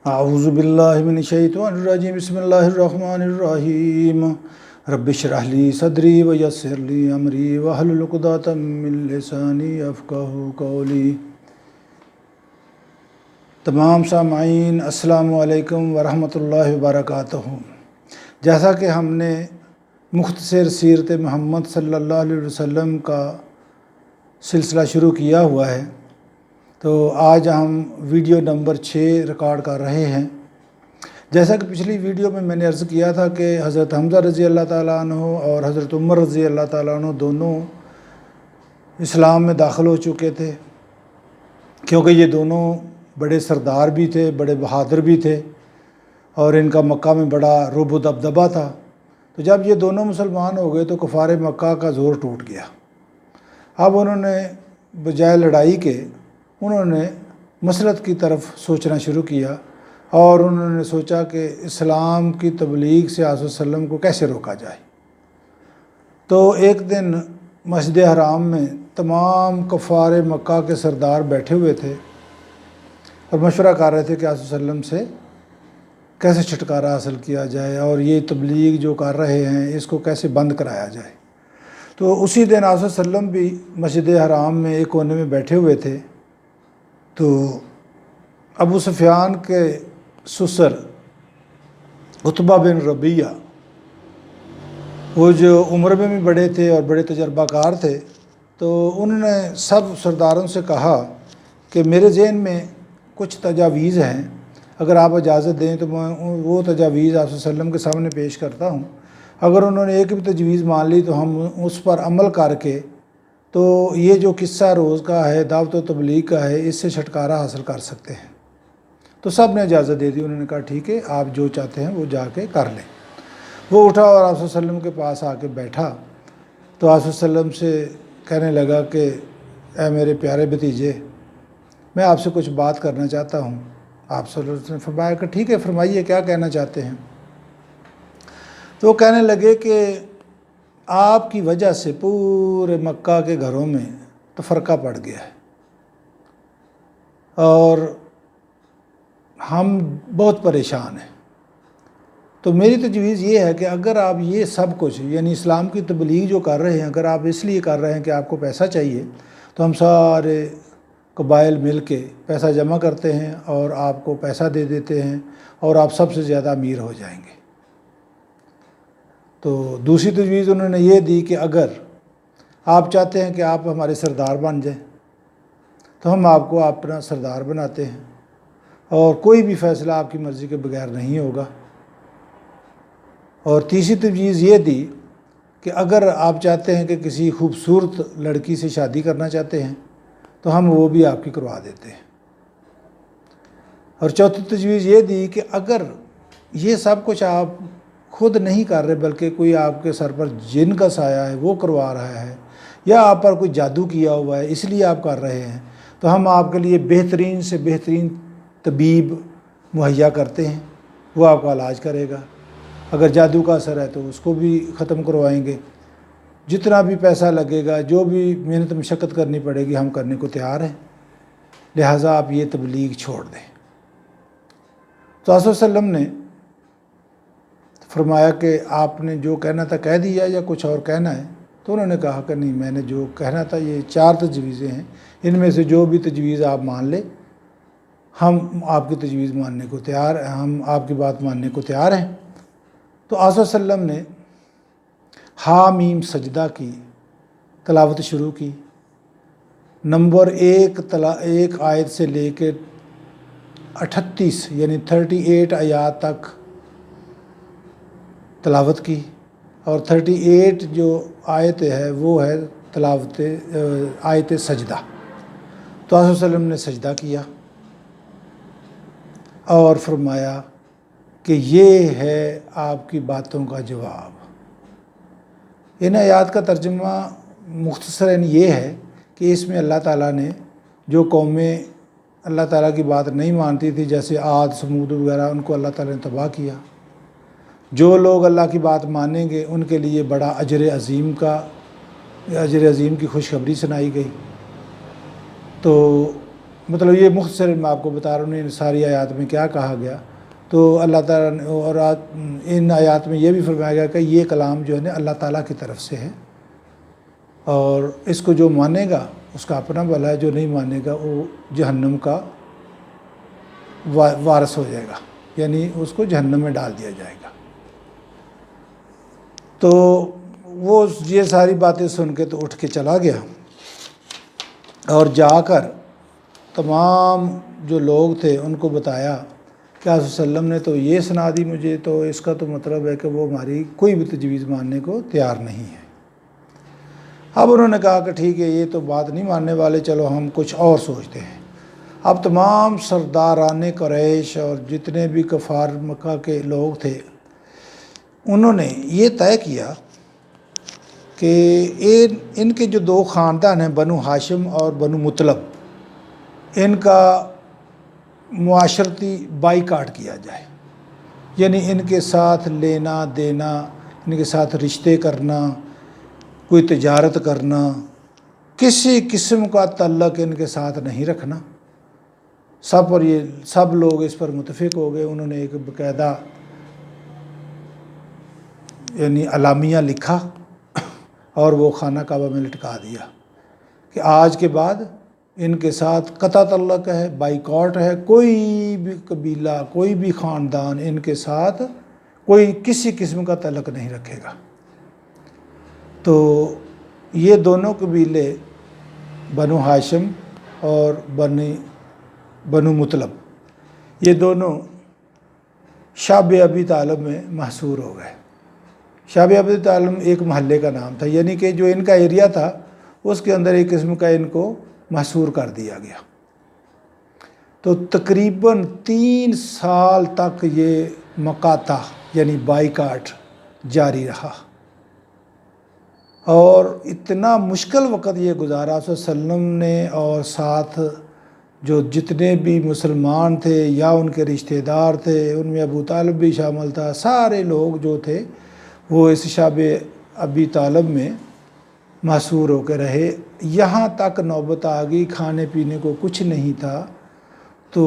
اعوذ باللہ من الشیطان الرجیم بسم اللہ الرحمن الرحیم رب اشرح لی صدری ویسر لی امری واحلل عقدۃ من لسانی یفقہوا قولی۔ تمام سامعین السلام علیکم ورحمۃ اللہ وبرکاتہ۔ جیسا کہ ہم نے مختصر سیرت محمد صلی اللہ علیہ وسلم کا سلسلہ شروع کیا ہوا ہے، تو آج ہم ویڈیو نمبر 6 ریکارڈ کر رہے ہیں۔ جیسا کہ پچھلی ویڈیو میں نے عرض کیا تھا کہ حضرت حمزہ رضی اللہ تعالیٰ عنہ اور حضرت عمر رضی اللہ تعالیٰ عنہ دونوں اسلام میں داخل ہو چکے تھے، کیونکہ یہ دونوں بڑے سردار بھی تھے، بڑے بہادر بھی تھے، اور ان کا مکہ میں بڑا رعب و دبدبہ تھا۔ تو جب یہ دونوں مسلمان ہو گئے تو کفار مکہ کا زور ٹوٹ گیا۔ اب انہوں نے بجائے لڑائی کے انہوں نے مسلط کی طرف سوچنا شروع کیا، اور انہوں نے سوچا کہ اسلام کی تبلیغ سے آپ صلی اللہ علیہ وسلم کو کیسے روکا جائے۔ تو ایک دن مسجد حرام میں تمام کفار مکہ کے سردار بیٹھے ہوئے تھے اور مشورہ کر رہے تھے کہ آپ صلی اللہ علیہ وسلم سے کیسے چھٹکارا حاصل کیا جائے، اور یہ تبلیغ جو کر رہے ہیں اس کو کیسے بند کرایا جائے۔ تو اسی دن آپ صلی اللہ علیہ وسلم بھی مسجد حرام میں ایک کونے میں بیٹھے ہوئے تھے۔ تو ابو سفیان کے سسر عتبہ بن ربیعہ، وہ جو عمر میں بھی بڑے تھے اور بڑے تجربہ کار تھے، تو انہوں نے سب سرداروں سے کہا کہ میرے ذہن میں کچھ تجاویز ہیں، اگر آپ اجازت دیں تو میں وہ تجاویز آپ صلی اللہ علیہ وسلم کے سامنے پیش کرتا ہوں۔ اگر انہوں نے ایک بھی تجویز مان لی تو ہم اس پر عمل کر کے تو یہ جو قصہ روز کا ہے، دعوت و تبلیغ کا ہے، اس سے چھٹکارا حاصل کر سکتے ہیں۔ تو سب نے اجازت دے دی، انہوں نے کہا ٹھیک ہے، آپ جو چاہتے ہیں وہ جا کے کر لیں۔ وہ اٹھا اور آپ صلی اللہ علیہ وسلم کے پاس آ کے بیٹھا، تو آپ صلی اللہ علیہ وسلم سے کہنے لگا کہ اے میرے پیارے بھتیجے، میں آپ سے کچھ بات کرنا چاہتا ہوں۔ آپ صلی اللہ علیہ وسلم نے فرمایا کہ ٹھیک ہے، فرمائیے کیا کہنا چاہتے ہیں۔ تو وہ کہنے لگے کہ آپ کی وجہ سے پورے مکہ کے گھروں میں تفرقہ پڑ گیا ہے، اور ہم بہت پریشان ہیں۔ تو میری تجویز یہ ہے کہ اگر آپ یہ سب کچھ یعنی اسلام کی تبلیغ جو کر رہے ہیں، اگر آپ اس لیے کر رہے ہیں کہ آپ کو پیسہ چاہیے، تو ہم سارے قبائل مل کے پیسہ جمع کرتے ہیں اور آپ کو پیسہ دے دیتے ہیں، اور آپ سب سے زیادہ امیر ہو جائیں گے۔ تو دوسری تجویز انہوں نے یہ دی کہ اگر آپ چاہتے ہیں کہ آپ ہمارے سردار بن جائیں تو ہم آپ کو اپنا سردار بناتے ہیں، اور کوئی بھی فیصلہ آپ کی مرضی کے بغیر نہیں ہوگا۔ اور تیسری تجویز یہ دی کہ اگر آپ چاہتے ہیں کہ کسی خوبصورت لڑکی سے شادی کرنا چاہتے ہیں تو ہم وہ بھی آپ کی کروا دیتے ہیں۔ اور چوتھی تجویز یہ دی کہ اگر یہ سب کچھ آپ خود نہیں کر رہے بلکہ کوئی آپ کے سر پر جن کا سایہ ہے وہ کروا رہا ہے، یا آپ پر کوئی جادو کیا ہوا ہے اس لیے آپ کر رہے ہیں، تو ہم آپ کے لیے بہترین سے بہترین طبیب مہیا کرتے ہیں، وہ آپ کا علاج کرے گا۔ اگر جادو کا اثر ہے تو اس کو بھی ختم کروائیں گے، جتنا بھی پیسہ لگے گا، جو بھی محنت مشقت کرنی پڑے گی، ہم کرنے کو تیار ہیں، لہٰذا آپ یہ تبلیغ چھوڑ دیں۔ تو آپ صلی اللہ علیہ وسلم نے فرمایا کہ آپ نے جو کہنا تھا کہہ دیا یا کچھ اور کہنا ہے؟ تو انہوں نے کہا کہ نہیں، میں نے جو کہنا تھا یہ 4 تجویزیں ہیں، ان میں سے جو بھی تجویز آپ مان لیں، ہم آپ کی تجویز ماننے کو تیار ہیں، ہم آپ کی بات ماننے کو تیار ہیں۔ تو آپ صلی اللہ علیہ وسلم نے حامیم سجدہ کی تلاوت شروع کی، نمبر 1 آیت سے لے کے 38 یعنی 38 آیات تک تلاوت کی، اور 38 جو آیت ہے وہ ہے تلاوت آیت سجدہ۔ تو آپ صلی اللہ علیہ وسلم نے سجدہ کیا اور فرمایا کہ یہ ہے آپ کی باتوں کا جواب۔ ان آیات کا ترجمہ مختصراً یہ ہے کہ اس میں اللہ تعالیٰ نے جو قومیں اللہ تعالیٰ کی بات نہیں مانتی تھی، جیسے عاد، سمود وغیرہ، ان کو اللہ تعالیٰ نے تباہ کیا۔ جو لوگ اللہ کی بات مانیں گے ان کے لیے بڑا اجر عظیم کی خوشخبری سنائی گئی۔ تو مطلب یہ مختصر میں آپ کو بتا رہا ہوں ان ساری آیات میں کیا کہا گیا. تو اللہ تعالیٰ نے اور ان آیات میں یہ بھی فرمایا گیا کہ یہ کلام جو ہے نا اللہ تعالیٰ کی طرف سے ہے، اور اس کو جو مانے گا اس کا اپنا بھلا ہے، جو نہیں مانے گا وہ جہنم کا وارث ہو جائے گا، یعنی اس کو جہنم میں ڈال دیا جائے گا. تو وہ یہ ساری باتیں سن کے تو اٹھ کے چلا گیا، اور جا کر تمام جو لوگ تھے ان کو بتایا کہ آپ صلی اللہ علیہ وسلم نے تو یہ سنا دی مجھے، تو اس کا تو مطلب ہے کہ وہ ہماری کوئی بھی تجویز ماننے کو تیار نہیں ہے. اب انہوں نے کہا کہ ٹھیک ہے یہ تو بات نہیں ماننے والے، چلو ہم کچھ اور سوچتے ہیں. اب تمام سرداران قریش اور جتنے بھی کفار مکہ کے لوگ تھے انہوں نے یہ طے کیا کہ ان کے جو دو خاندان ہیں بنو ہاشم اور بنو مطلب، ان کا معاشرتی بائیکاٹ کیا جائے، یعنی ان کے ساتھ لینا دینا، ان کے ساتھ رشتے کرنا، کوئی تجارت کرنا، کسی قسم کا تعلق ان کے ساتھ نہیں رکھنا. سب لوگ اس پر متفق ہو گئے. انہوں نے ایک باقاعدہ یعنی اعلامیہ لکھا اور وہ خانہ کعبہ میں لٹکا دیا کہ آج کے بعد ان کے ساتھ قطع تعلق ہے، بائیکاٹ ہے، کوئی بھی قبیلہ، کوئی بھی خاندان ان کے ساتھ کوئی کسی قسم کا تعلق نہیں رکھے گا. تو یہ دونوں قبیلے بنو ہاشم اور بنو مطلب، یہ دونوں شعب ابی طالب میں محصور ہو گئے. شعب ابی طالب ایک محلے کا نام تھا، یعنی کہ جو ان کا ایریا تھا اس کے اندر ایک قسم کا ان کو محصور کر دیا گیا. تو تقریباً 3 سال تک یہ مقاطع یعنی بائیکاٹ جاری رہا، اور اتنا مشکل وقت یہ گزارا صلی اللہ علیہ وسلم نے، اور ساتھ جو جتنے بھی مسلمان تھے یا ان کے رشتہ دار تھے، ان میں ابو طالب بھی شامل تھا، سارے لوگ جو تھے وہ اس شعب ابی طالب میں محصور ہو کے رہے. یہاں تک نوبت آ گئی کھانے پینے کو کچھ نہیں تھا، تو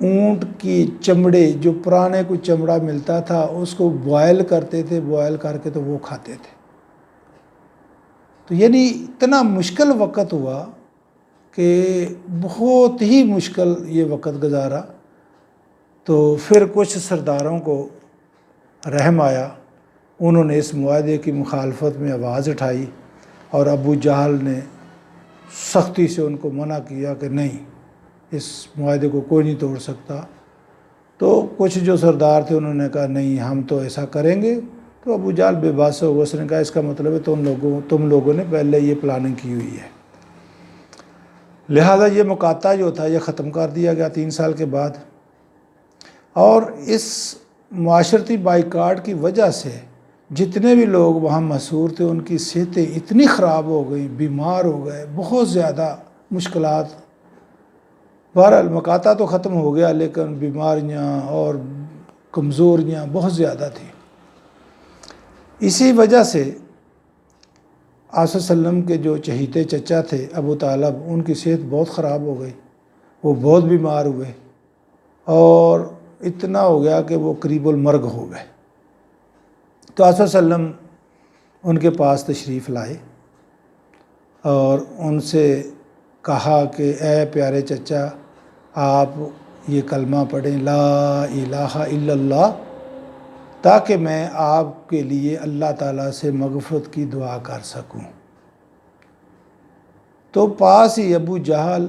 اونٹ کی چمڑے جو پرانے کوئی چمڑا ملتا تھا اس کو بوائل کرتے تھے، بوائل کر کے تو وہ کھاتے تھے. تو یعنی اتنا مشکل وقت ہوا کہ بہت ہی مشکل یہ وقت گزارا. تو پھر کچھ سرداروں کو رحم آیا، انہوں نے اس معاہدے کی مخالفت میں آواز اٹھائی، اور ابو جہل نے سختی سے ان کو منع کیا کہ نہیں، اس معاہدے کو کوئی نہیں توڑ سکتا. تو کچھ جو سردار تھے انہوں نے کہا نہیں ہم تو ایسا کریں گے. تو ابو جہل بے بس ہو گیا، اس نے کہا اس کا مطلب ہے تم لوگوں نے پہلے یہ پلاننگ کی ہوئی ہے. لہذا یہ مقاطع جو تھا یہ ختم کر دیا گیا 3 سال کے بعد. اور اس معاشرتی بائیکاٹ کی وجہ سے جتنے بھی لوگ وہاں محصور تھے ان کی صحتیں اتنی خراب ہو گئیں، بیمار ہو گئے، بہت زیادہ مشکلات. بہرحال مقاطع تو ختم ہو گیا لیکن بیماریاں اور کمزوریاں بہت زیادہ تھیں. اسی وجہ سے آپ صلی اللہ علیہ وسلم کے جو چہیتے چچا تھے ابو طالب، ان کی صحت بہت خراب ہو گئی، وہ بہت بیمار ہوئے، اور اتنا ہو گیا کہ وہ قریب المرگ ہو گئے. تو آپ صلی اللہ علیہ وسلم ان کے پاس تشریف لائے اور ان سے کہا کہ اے پیارے چچا آپ یہ کلمہ پڑھیں لا الہ الا اللہ، تاکہ میں آپ کے لیے اللہ تعالیٰ سے مغفرت کی دعا کر سکوں. تو پاس ہی ابو جہل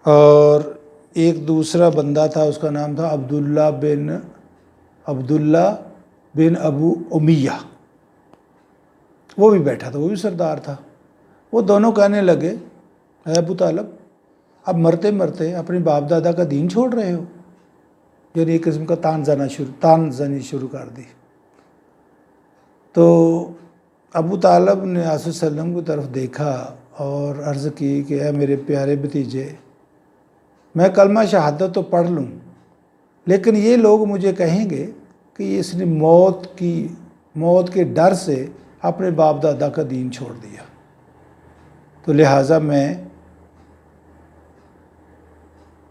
اور ایک دوسرا بندہ تھا، اس کا نام تھا عبداللہ بن ابو امیہ، وہ بھی بیٹھا تھا، وہ بھی سردار تھا. وہ دونوں کہنے لگے اے ابو طالب اب مرتے مرتے اپنے باپ دادا کا دین چھوڑ رہے ہو، یعنی ایک قسم کا تان زنی شروع کر دی. تو ابو طالب نے آصف صلی اللہ علیہ وسلم کی طرف دیکھا اور عرض کی کہ اے میرے پیارے بھتیجے، میں کلمہ شہادت تو پڑھ لوں لیکن یہ لوگ مجھے کہیں گے کہ اس نے موت کے ڈر سے اپنے باپ دادا کا دین چھوڑ دیا، تو لہٰذا میں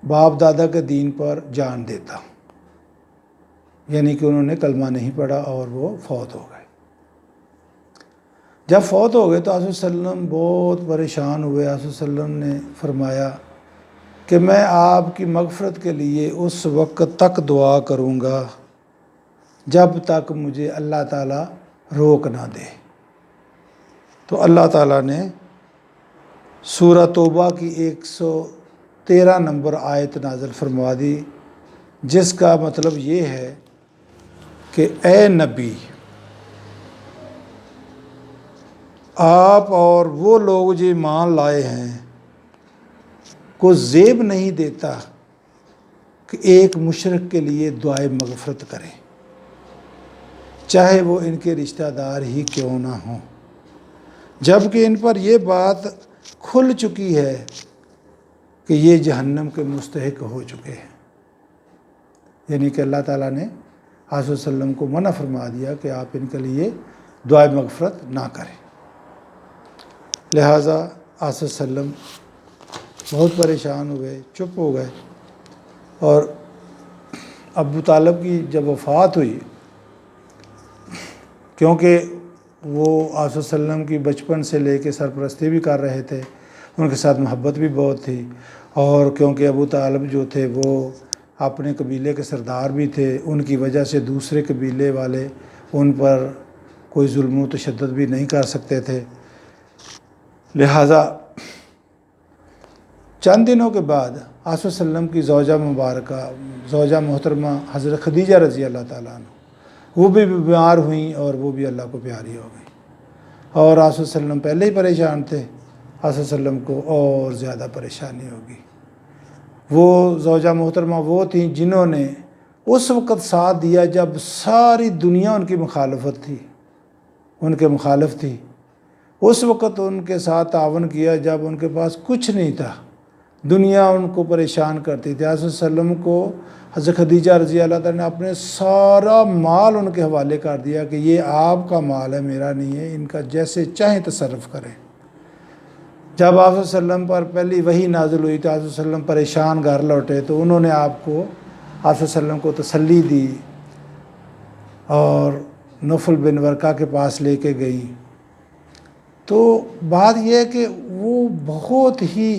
باپ دادا کے دین پر جان دیتا، یعنی کہ انہوں نے کلمہ نہیں پڑھا اور وہ فوت ہو گئے۔ جب فوت ہو گئے تو آصف صلی اللہ علیہ وسلم بہت پریشان ہوئے۔ آصف صلی اللہ علیہ وسلم نے فرمایا کہ میں آپ کی مغفرت کے لیے اس وقت تک دعا کروں گا جب تک مجھے اللہ تعالیٰ روک نہ دے۔ تو اللہ تعالیٰ نے سورہ توبہ کی 113 نمبر آیت نازل فرما دی، جس کا مطلب یہ ہے کہ اے نبی، آپ اور وہ لوگ جو ایمان لائے ہیں کو زیب نہیں دیتا کہ ایک مشرک کے لیے دعائے مغفرت کریں، چاہے وہ ان کے رشتہ دار ہی کیوں نہ ہوں، جبکہ ان پر یہ بات کھل چکی ہے کہ یہ جہنم کے مستحق ہو چکے ہیں۔ یعنی کہ اللہ تعالیٰ نے آصف صلی اللہ علیہ وسلم کو منع فرما دیا کہ آپ ان کے لیے دعائے مغفرت نہ کریں۔ لہٰذا آصف صلی اللہ علیہ وسلم بہت پریشان ہوئے، چپ ہو گئے، اور ابو طالب کی جب وفات ہوئی، کیونکہ وہ آصف صلی اللہ علیہ وسلم کی بچپن سے لے کے سرپرستی بھی کر رہے تھے، ان کے ساتھ محبت بھی بہت تھی، اور کیونکہ ابو طالب جو تھے وہ اپنے قبیلے کے سردار بھی تھے، ان کی وجہ سے دوسرے قبیلے والے ان پر کوئی ظلم و تشدد بھی نہیں کر سکتے تھے۔ لہٰذا چند دنوں کے بعد آصف صلی اللہ علیہ وسلم کی زوجہ مبارکہ، زوجہ محترمہ حضرت خدیجہ رضی اللہ تعالیٰ عنہ، وہ بھی بیمار ہوئیں اور وہ بھی اللہ کو پیاری ہو گئیں، اور آصف صلی اللہ علیہ وسلم پہلے ہی پریشان تھے، آصف صلی اللہ علیہ وسلم کو اور زیادہ پریشانی ہوگی۔ وہ زوجہ محترمہ وہ تھیں جنہوں نے اس وقت ساتھ دیا جب ساری دنیا ان کی مخالفت تھی، ان کے مخالف تھی، اس وقت ان کے ساتھ تعاون کیا جب ان کے پاس کچھ نہیں تھا، دنیا ان کو پریشان کرتی تھی۔ آصف صلی اللہ علیہ وسلم کو حضرت خدیجہ رضی اللہ تعالیٰ نے اپنے سارا مال ان کے حوالے کر دیا کہ یہ آپ کا مال ہے، میرا نہیں ہے، ان کا جیسے چاہیں تصرف کریں۔ جب آپ صلی اللہ علیہ وسلم پر پہلی وحی نازل ہوئی تو آپ صلی اللہ علیہ وسلم پریشان گھر لوٹے، تو انہوں نے آپ کو، آپ صلی اللہ علیہ وسلم کو تسلی دی اور نوفل بن ورقہ کے پاس لے کے گئیں۔ تو بات یہ ہے کہ وہ بہت ہی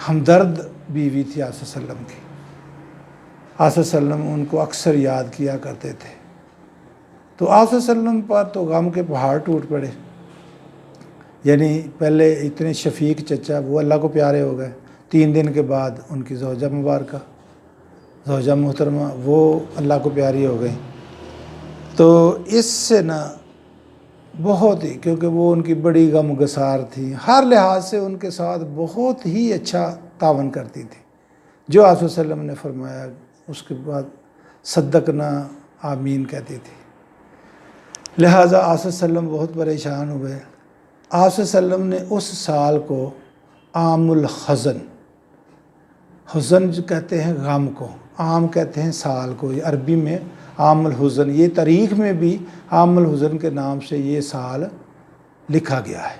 ہمدرد بیوی تھی آپ صلی اللہ علیہ وسلم کی۔ آپ صلی اللہ علیہ وسلم ان کو اکثر یاد کیا کرتے تھے، تو آپ صلی اللہ علیہ وسلم پر تو غم کے پہاڑ ٹوٹ پڑے۔ یعنی پہلے اتنے شفیق چچا وہ اللہ کو پیارے ہو گئے، 3 دن کے بعد ان کی زوجہ مبارکہ، زوجہ محترمہ، وہ اللہ کو پیاری ہو گئی۔ تو اس سے نا بہت ہی، کیونکہ وہ ان کی بڑی غم گسار تھی، ہر لحاظ سے ان کے ساتھ بہت ہی اچھا تعاون کرتی تھی، جو آپ صلی اللہ علیہ وسلم نے فرمایا اس کے بعد صدقنا آمین کہتی تھی۔ لہٰذا آپ صلی اللہ علیہ وسلم بہت پریشان ہوئے۔ آپ صلی اللہ علیہ وسلم نے اس سال کو عام الحزن، حزن جو کہتے ہیں غم کو، عام کہتے ہیں سال کو، یہ عربی میں عام الحزن، یہ تاریخ میں بھی عام الحزن کے نام سے یہ سال لکھا گیا ہے۔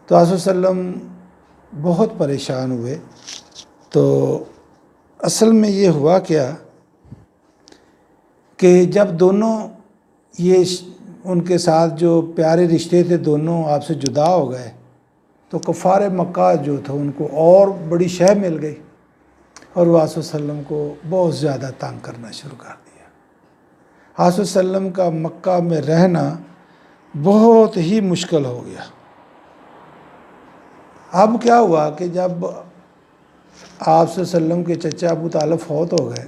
تو آپ صلی اللہ علیہ وسلم بہت پریشان ہوئے۔ تو اصل میں یہ ہوا کیا کہ جب دونوں یہ ان کے ساتھ جو پیارے رشتے تھے دونوں آپ سے جدا ہو گئے، تو کفار مکہ جو تھا ان کو اور بڑی شے مل گئی، اور وہ آصف صلی اللہ علیہ وسلم کو بہت زیادہ تنگ کرنا شروع کر دیا۔ آصف صلی اللہ علیہ وسلم کا مکہ میں رہنا بہت ہی مشکل ہو گیا۔ اب کیا ہوا کہ جب آپ صلی اللہ علیہ وسلم کے چچا ابو طالب فوت ہو گئے،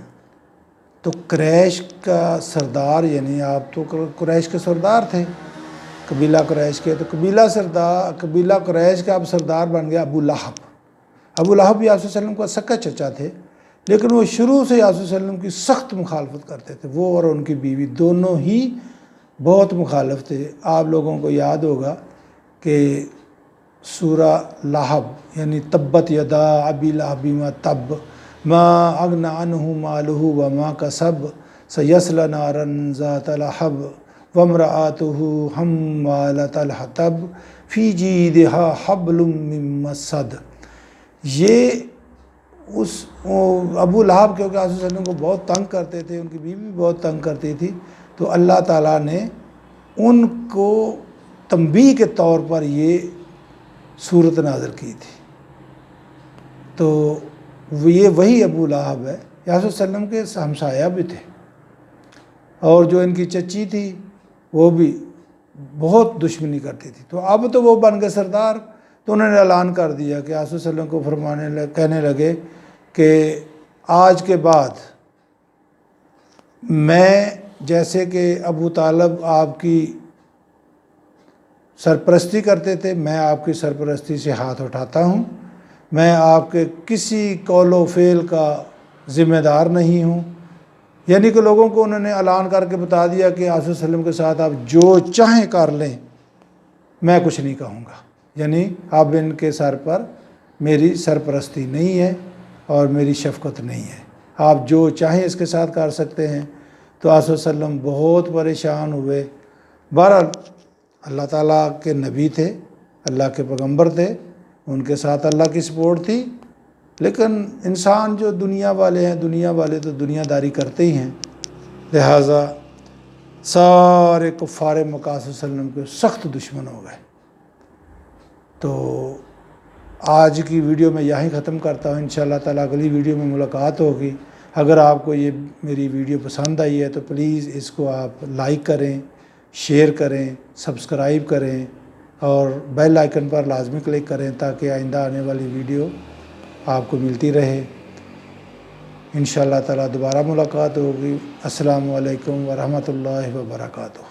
تو قریش کا سردار، یعنی آپ تو قریش کے سردار تھے، قبیلہ قریش کے، تو قبیلہ قریش کا اب سردار بن گیا ابو لہب۔ ابو لہب بھی آپ صلی اللہ علیہ وسلم کا سکا چچا تھے، لیکن وہ شروع سے آپ صلی اللہ علیہ وسلم کی سخت مخالفت کرتے تھے، وہ اور ان کی بیوی دونوں ہی بہت مخالف تھے۔ آپ لوگوں کو یاد ہوگا کہ سورہ لہب یعنی تبت یدا ابی لہب ما تب ما اغنی عنہ مالہ وما کسب سیصلی نارا ذات لہب وامرأتہ حمالۃ الحطب فی جیدہا حبل من مسد۔ یہ ابو لہب کیونکہ آپ صلی اللہ علیہ وسلم کو بہت تنگ کرتے تھے، ان کی بیوی بھی بہت تنگ کرتی تھی، تو اللہ تعالیٰ نے ان کو تنبیہ کے طور پر یہ صورت نازل کی تھی۔ تو یہ وہی ابو لہب ہے، یا رسول صلی اللہ علیہ وسلم کے ہمسایہ بھی تھے، اور جو ان کی چچی تھی وہ بھی بہت دشمنی کرتی تھی۔ تو اب تو وہ بن گئے سردار، تو انہوں نے اعلان کر دیا کہ آپ صلی اللہ علیہ وسلم کو کہنے لگے کہ آج کے بعد میں جیسے کہ ابو طالب آپ کی سرپرستی کرتے تھے، میں آپ کی سرپرستی سے ہاتھ اٹھاتا ہوں، میں آپ کے کسی قول و فعل کا ذمہ دار نہیں ہوں۔ یعنی کہ لوگوں کو انہوں نے اعلان کر کے بتا دیا کہ آپ صلی اللہ علیہ وسلم کے ساتھ آپ جو چاہیں کر لیں، میں کچھ نہیں کہوں گا، یعنی اب ان کے سر پر میری سرپرستی نہیں ہے اور میری شفقت نہیں ہے، آپ جو چاہیں اس کے ساتھ کر سکتے ہیں۔ تو آپ صلی اللہ علیہ وسلم بہت پریشان ہوئے۔ بہرحال اللہ تعالیٰ کے نبی تھے، اللہ کے پیغمبر تھے، ان کے ساتھ اللہ کی سپورٹ تھی، لیکن انسان جو دنیا والے ہیں، دنیا والے تو دنیا داری کرتے ہی ہیں، لہٰذا سارے کفار مکہ صلی اللہ علیہ وسلم کے سخت دشمن ہو گئے۔ تو آج کی ویڈیو میں یہیں ختم کرتا ہوں، انشاءاللہ تعالیٰ اگلی ویڈیو میں ملاقات ہوگی۔ اگر آپ کو یہ میری ویڈیو پسند آئی ہے تو پلیز اس کو آپ لائک کریں، شیئر کریں، سبسکرائب کریں اور بیل آئیکن پر لازمی کلک کریں تاکہ آئندہ آنے والی ویڈیو آپ کو ملتی رہے۔ انشاءاللہ تعالیٰ دوبارہ ملاقات ہوگی۔ السلام علیکم ورحمۃ اللہ وبرکاتہ۔